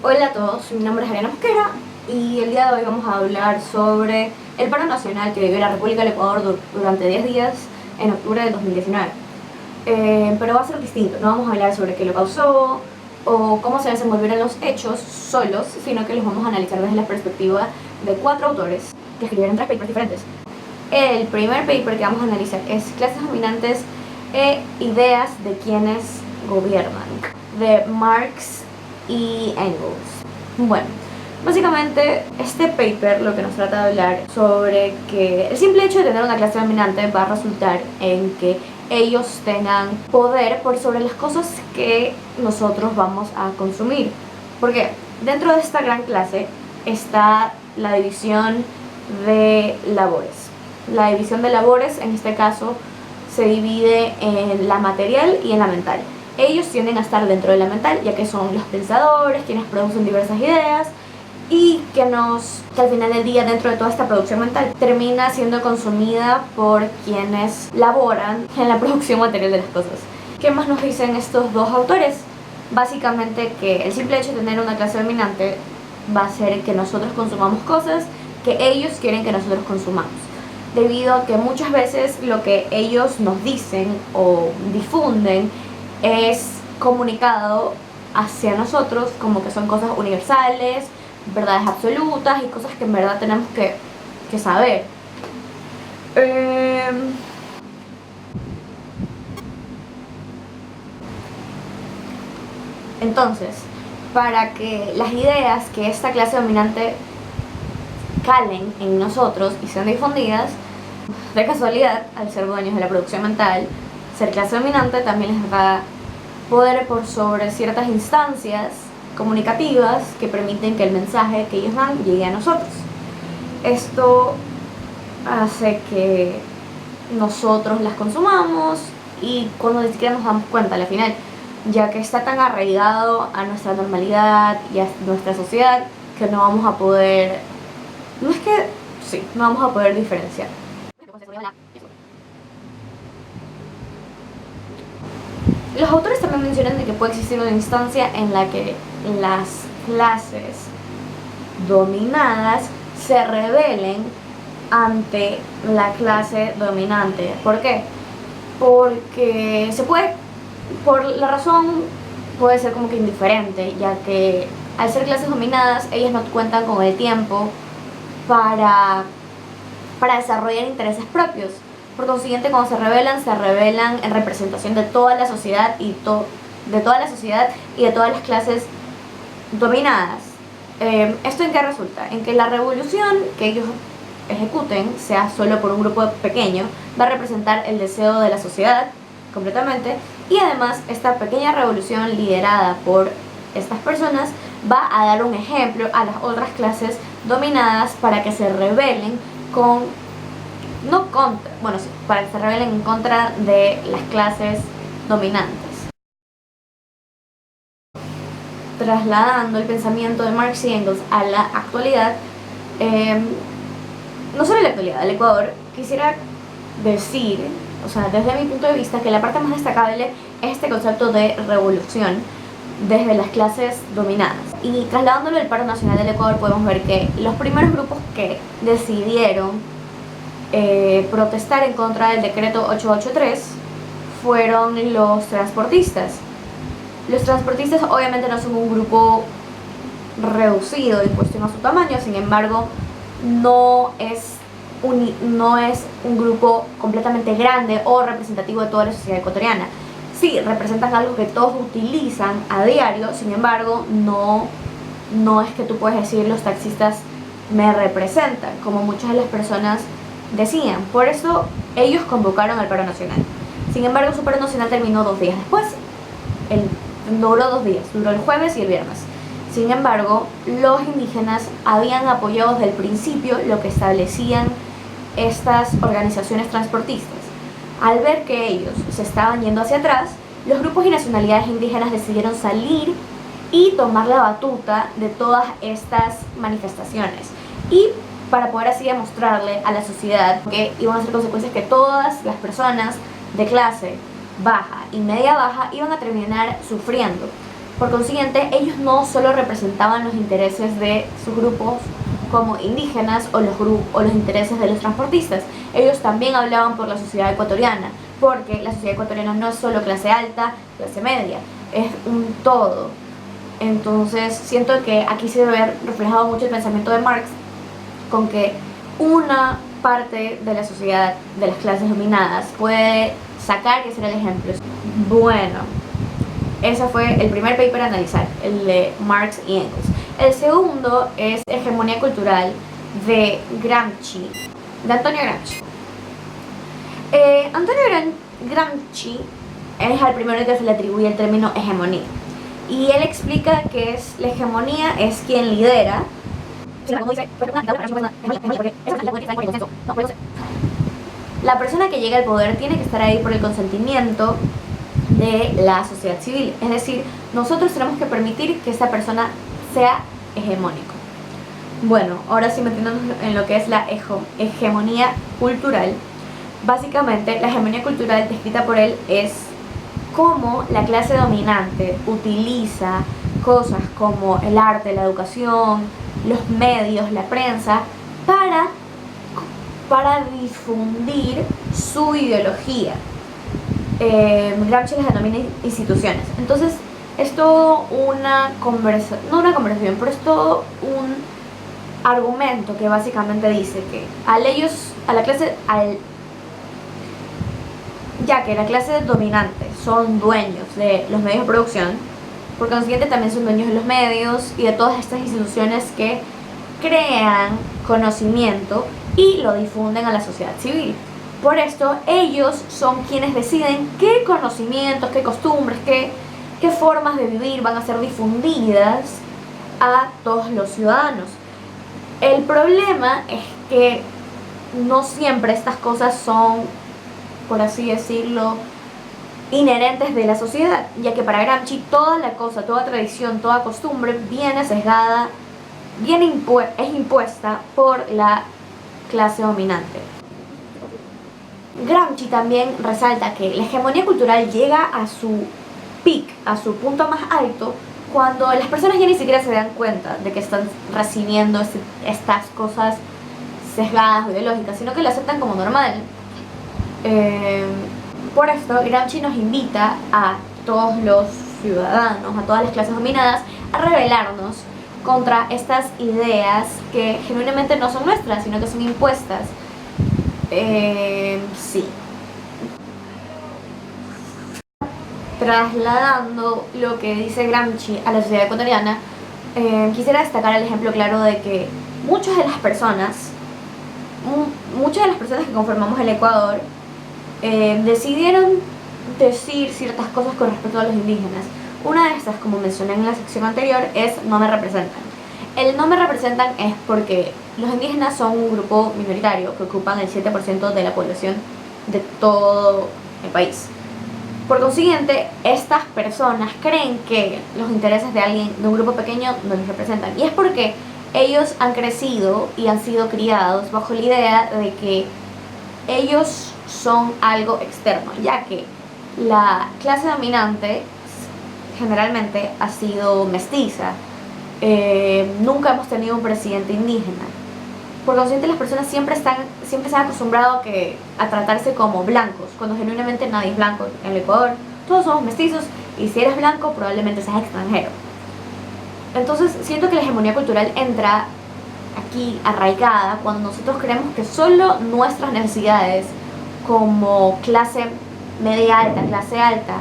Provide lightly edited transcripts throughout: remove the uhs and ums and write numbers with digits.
Hola a todos, mi nombre es Ariana Mosquera y el día de hoy vamos a hablar sobre el paro nacional que vivió la República del Ecuador durante 10 días en octubre del 2019. Pero va a ser distinto, no vamos a hablar sobre qué lo causó o cómo se desenvolvieron los hechos solos, sino que los vamos a analizar desde la perspectiva de 4 autores que escribieron 3 papers diferentes. El primer paper que vamos a analizar es Clases dominantes e ideas de quienes gobiernan, de Marx y Engels. Bueno, básicamente este paper lo que nos trata de hablar sobre que el simple hecho de tener una clase dominante va a resultar en que ellos tengan poder por sobre las cosas que nosotros vamos a consumir. Porque dentro de esta gran clase está la división de labores. La división de labores en este caso se divide en la material y en la mental. Ellos tienden a estar dentro de la mental, ya que son los pensadores, quienes producen diversas ideas y que al final del día, dentro de toda esta producción mental, termina siendo consumida por quienes laboran en la producción material de las cosas. ¿Qué más nos dicen estos dos autores? Básicamente que el simple hecho de tener una clase dominante va a hacer que nosotros consumamos cosas que ellos quieren que nosotros consumamos, debido a que muchas veces lo que ellos nos dicen o difunden es comunicado hacia nosotros como que son cosas universales, verdades absolutas y cosas que en verdad tenemos que saber. Entonces, para que las ideas que esta clase dominante calen en nosotros y sean difundidas, de casualidad, al ser dueños de la producción mental, ser clase dominante también les da poder por sobre ciertas instancias comunicativas que permiten que el mensaje que ellos dan llegue a nosotros. Esto hace que nosotros las consumamos y cuando ni siquiera nos damos cuenta al final, ya que está tan arraigado a nuestra normalidad y a nuestra sociedad que no vamos a poder, no vamos a poder diferenciar. Los autores también mencionan de que puede existir una instancia en la que las clases dominadas se rebelen ante la clase dominante. ¿Por qué? Porque por la razón puede ser como que indiferente, ya que al ser clases dominadas ellas no cuentan con el tiempo para desarrollar intereses propios. Por consiguiente, cuando se rebelan en representación de toda la sociedad y de toda las clases dominadas. ¿Esto en qué resulta? En que la revolución que ellos ejecuten, sea solo por un grupo pequeño, va a representar el deseo de la sociedad completamente, y además esta pequeña revolución liderada por estas personas va a dar un ejemplo a las otras clases dominadas para que se rebelen para que se rebelen en contra de las clases dominantes. Trasladando el pensamiento de Marx y Engels a la actualidad, no solo a la actualidad, al Ecuador, quisiera decir, desde mi punto de vista, que la parte más destacable es este concepto de revolución desde las clases dominadas. Y trasladándolo al paro nacional del Ecuador, podemos ver que los primeros grupos que decidieron protestar en contra del decreto 883 fueron los transportistas. Los transportistas obviamente no son un grupo reducido en cuestión a su tamaño, sin embargo no es un grupo completamente grande o representativo de toda la sociedad ecuatoriana. Sí, representan algo que todos utilizan a diario, sin embargo no es que tú puedes decir los taxistas me representan, como muchas de las personas decían. Por eso ellos convocaron al paro nacional. Sin embargo, su paro nacional terminó 2 días después. Duró 2 días, duró el jueves y el viernes. Sin embargo, los indígenas habían apoyado desde el principio lo que establecían estas organizaciones transportistas. Al ver que ellos se estaban yendo hacia atrás, los grupos y nacionalidades indígenas decidieron salir y tomar la batuta de todas estas manifestaciones, y para poder así demostrarle a la sociedad que iban a ser consecuencias que todas las personas de clase baja y media baja iban a terminar sufriendo. Por consiguiente, ellos no solo representaban los intereses de sus grupos como indígenas o los intereses de los transportistas, ellos también hablaban por la sociedad ecuatoriana, porque la sociedad ecuatoriana no es solo clase alta, clase media, es un todo. Entonces siento que aquí se debe ver reflejado mucho el pensamiento de Marx, con que una parte de la sociedad, de las clases dominadas, puede sacar y hacer el ejemplo. Bueno, ese fue el primer paper a analizar, el de Marx y Engels. El segundo es Hegemonía Cultural de Gramsci, de Antonio Gramsci. Antonio Gramsci es al primero que se le atribuye el término hegemonía. Y él explica que la hegemonía es quien lidera. La persona que llega al poder tiene que estar ahí por el consentimiento de la sociedad civil. Es decir, nosotros tenemos que permitir que esta persona sea hegemónico. Bueno, ahora sí metiéndonos en lo que es la hegemonía cultural. Básicamente, la hegemonía cultural descrita por él es cómo la clase dominante utiliza cosas como el arte, la educación, los medios, la prensa, para difundir su ideología. Gramsci las denomina instituciones. Entonces, es todo una conversación, no una conversación, pero es todo un argumento que básicamente dice que ya que la clase dominante son dueños de los medios de producción, por consiguiente también son dueños de los medios y de todas estas instituciones que crean conocimiento y lo difunden a la sociedad civil. Por esto ellos son quienes deciden qué conocimientos, qué costumbres, qué formas de vivir van a ser difundidas a todos los ciudadanos. El problema es que no siempre estas cosas son, por así decirlo, inherentes de la sociedad, ya que para Gramsci toda tradición, toda costumbre viene sesgada, es impuesta por la clase dominante. Gramsci también resalta que la hegemonía cultural llega a su peak, a su punto más alto, cuando las personas ya ni siquiera se dan cuenta de que están recibiendo estas cosas sesgadas o ideológicas, sino que lo aceptan como normal. Por esto, Gramsci nos invita a todos los ciudadanos, a todas las clases dominadas, a rebelarnos contra estas ideas que genuinamente no son nuestras, sino que son impuestas. Sí. Trasladando lo que dice Gramsci a la sociedad ecuatoriana, quisiera destacar el ejemplo claro de que muchas de las personas que conformamos el Ecuador decidieron decir ciertas cosas con respecto a los indígenas. Una de estas, como mencioné en la sección anterior, es no me representan. El no me representan es porque los indígenas son un grupo minoritario que ocupan el 7% de la población de todo el país. Por consiguiente, estas personas creen que los intereses de un grupo pequeño no les representan. Y es porque ellos han crecido y han sido criados bajo la idea de que ellos son algo externo, ya que la clase dominante generalmente ha sido mestiza. Nunca hemos tenido un presidente indígena. Por consiguiente, las personas siempre se han acostumbrado a tratarse como blancos, cuando genuinamente nadie es blanco en el Ecuador. Todos somos mestizos y si eres blanco probablemente seas extranjero. Entonces siento que la hegemonía cultural entra aquí arraigada cuando nosotros creemos que solo nuestras necesidades como clase media alta, clase alta,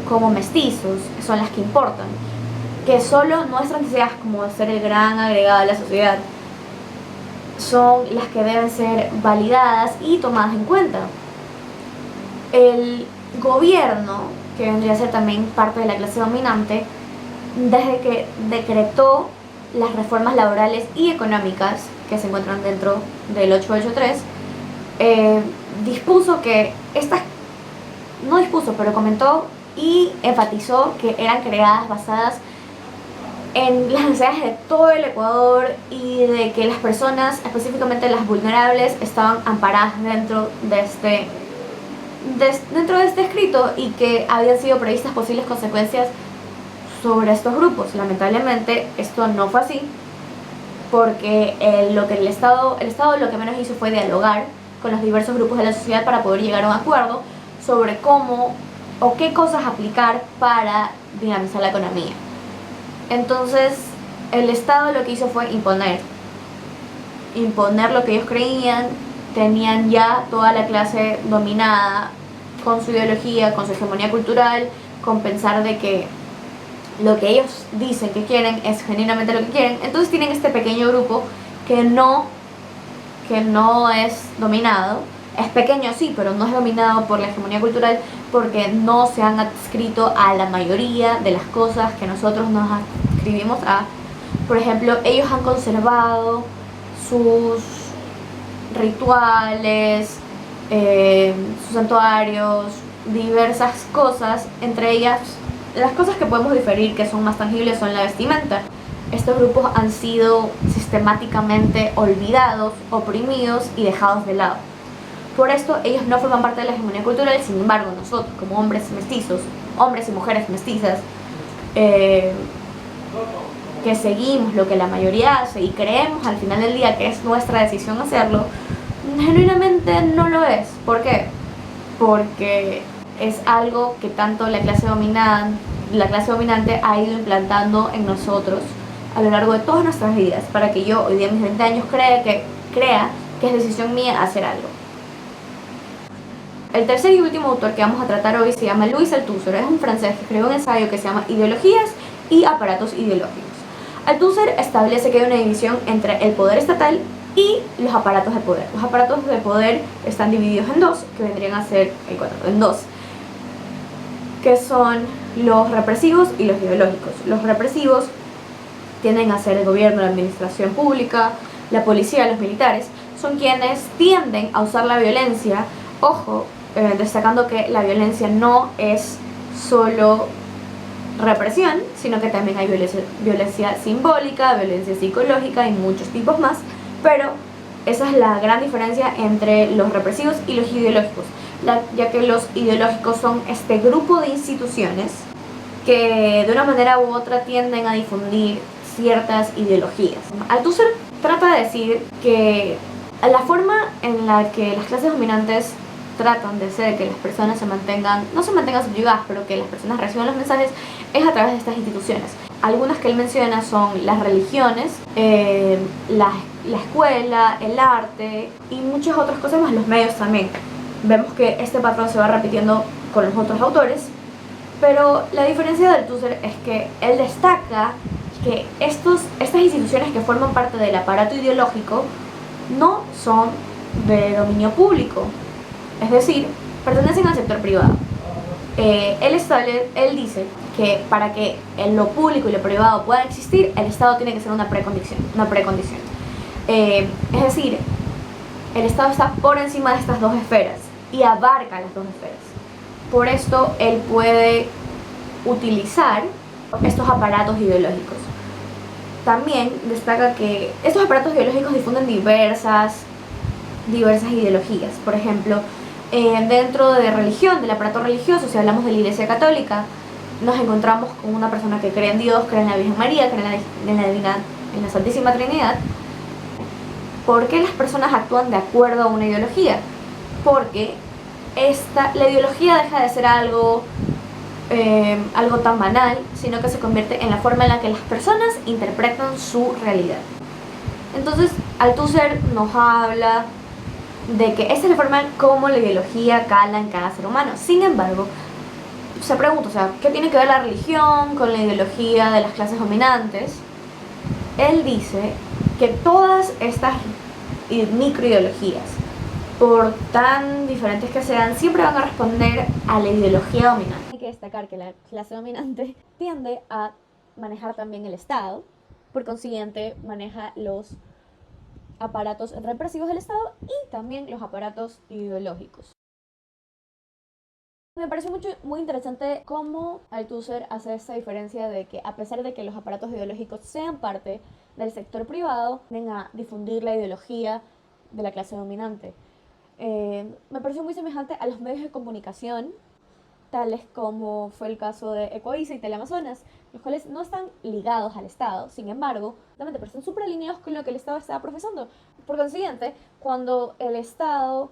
como mestizos, son las que importan. Que solo nuestras necesidades como ser el gran agregado de la sociedad son las que deben ser validadas y tomadas en cuenta. El gobierno, que vendría a ser también parte de la clase dominante, desde que decretó las reformas laborales y económicas que se encuentran dentro del 883, comentó y enfatizó que eran creadas basadas en las necesidades de todo el Ecuador y de que las personas, específicamente las vulnerables, estaban amparadas dentro de este escrito y que habían sido previstas posibles consecuencias sobre estos grupos. Lamentablemente esto no fue así, porque el Estado lo que menos hizo fue dialogar con los diversos grupos de la sociedad para poder llegar a un acuerdo sobre cómo o qué cosas aplicar para dinamizar la economía. Entonces el Estado lo que hizo fue imponer lo que ellos creían. Tenían ya toda la clase dominada con su ideología, con su hegemonía cultural, con pensar de que lo que ellos dicen que quieren es genuinamente lo que quieren. Entonces tienen este pequeño grupo que no es dominado. Es pequeño sí, pero no es dominado por la hegemonía cultural, porque no se han adscrito a la mayoría de las cosas que nosotros nos adscribimos a. Por ejemplo, ellos han conservado sus rituales, sus santuarios, diversas cosas. Entre ellas, las cosas que podemos diferir, que son más tangibles, son la vestimenta. Estos grupos han sido sistemáticamente olvidados, oprimidos y dejados de lado. Por esto ellos no forman parte de la hegemonía cultural. Sin embargo, nosotros como hombres mestizos, hombres y mujeres mestizas, que seguimos lo que la mayoría hace y creemos al final del día que es nuestra decisión hacerlo, genuinamente no lo es. ¿Por qué? Porque es algo que tanto la clase dominante ha ido implantando en nosotros a lo largo de todas nuestras vidas, para que yo hoy día a mis 20 años crea que es decisión mía hacer algo. El tercer y último autor que vamos a tratar hoy se llama Louis Althusser. Es un francés que escribió un ensayo que se llama Ideologías y aparatos ideológicos. Althusser establece que hay una división entre el poder estatal y los aparatos de poder. Los aparatos de poder están divididos en dos, que vendrían a ser en dos, que son los represivos y los ideológicos. Los represivos tienden a ser el gobierno, la administración pública, la policía, los militares. Son quienes tienden a usar la violencia. Ojo, destacando que la violencia no es solo represión, sino que también hay violencia simbólica, violencia psicológica y muchos tipos más. Pero esa es la gran diferencia entre los represivos y los ideológicos, ya que los ideológicos son este grupo de instituciones que de una manera u otra tienden a difundir ciertas ideologías. Althusser trata de decir que la forma en la que las clases dominantes tratan de hacer que las personas no se mantengan subyugadas, pero que las personas reciban los mensajes, es a través de estas instituciones. Algunas que él menciona son las religiones, la escuela, el arte y muchas otras cosas más, los medios también. Vemos que este patrón se va repitiendo con los otros autores, pero la diferencia de Althusser es que él destaca que estas instituciones que forman parte del aparato ideológico no son de dominio público, es decir, pertenecen al sector privado. Él dice que para que lo público y lo privado puedan existir, el Estado tiene que ser una precondición. Es decir, el Estado está por encima de estas dos esferas y abarca las dos esferas. Por esto él puede utilizar estos aparatos ideológicos. También destaca que estos aparatos ideológicos difunden diversas ideologías. Por ejemplo, dentro de religión, del aparato religioso, si hablamos de la Iglesia Católica, nos encontramos con una persona que cree en Dios, cree en la Virgen María, cree en la Santísima Trinidad. ¿Por qué las personas actúan de acuerdo a una ideología? Porque la ideología deja de ser algo tan banal, sino que se convierte en la forma en la que las personas interpretan su realidad. Entonces, Althusser nos habla de que esa es la forma en cómo la ideología cala en cada ser humano. Sin embargo, se pregunta, ¿qué tiene que ver la religión con la ideología de las clases dominantes? Él dice que todas estas microideologías, por tan diferentes que sean, siempre van a responder a la ideología dominante. Hay que destacar que la clase dominante tiende a manejar también el Estado, por consiguiente maneja los aparatos represivos del Estado y también los aparatos ideológicos. Me pareció muy interesante cómo Althusser hace esta diferencia de que a pesar de que los aparatos ideológicos sean parte del sector privado, tienden a difundir la ideología de la clase dominante. Me pareció muy semejante a los medios de comunicación, tales como fue el caso de Ecoavisa y Teleamazonas, los cuales no están ligados al Estado, sin embargo, pero están súper alineados con lo que el Estado estaba profesando. Por consiguiente, cuando el Estado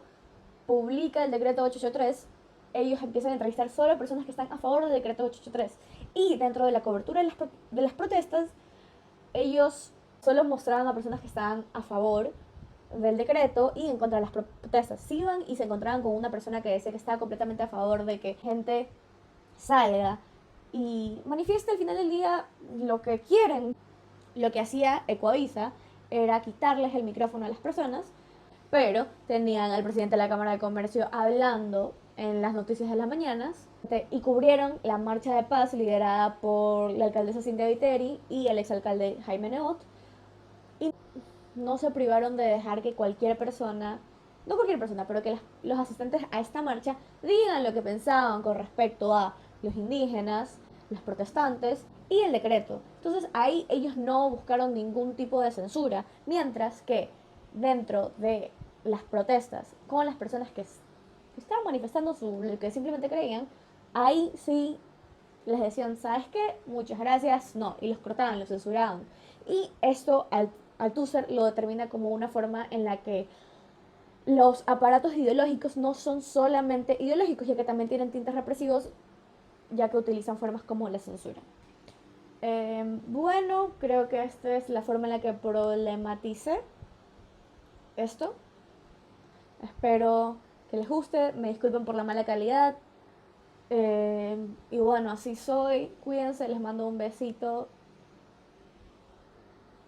publica el decreto 883, ellos empiezan a entrevistar solo a personas que están a favor del decreto 883. Y dentro de la cobertura de las protestas, ellos solo mostraban a personas que estaban a favor del decreto y en contra de las protestas. Si iban y se encontraban con una persona que decía que estaba completamente a favor de que gente salga y manifieste al final del día lo que quieren. Lo que hacía Ecoavisa era quitarles el micrófono a las personas, pero tenían al presidente de la Cámara de Comercio hablando en las noticias de las mañanas y cubrieron la marcha de paz liderada por la alcaldesa Cintia Viteri y el exalcalde Jaime Nebot, y no se privaron de dejar que cualquier persona, no cualquier persona, pero que los asistentes a esta marcha digan lo que pensaban con respecto a los indígenas, los protestantes y el decreto. Entonces ahí ellos no buscaron ningún tipo de censura, mientras que dentro de las protestas con las personas que estaban manifestando lo que simplemente creían, ahí sí les decían, ¿sabes qué? Muchas gracias, no, y los cortaban, los censuraban. Y esto Althusser lo determina como una forma en la que los aparatos ideológicos no son solamente ideológicos, ya que también tienen tintes represivos, ya que utilizan formas como la censura. Bueno, creo que esta es la forma en la que problematicé esto. Espero que les guste, me disculpen por la mala calidad. Y bueno, así soy. Cuídense, les mando un besito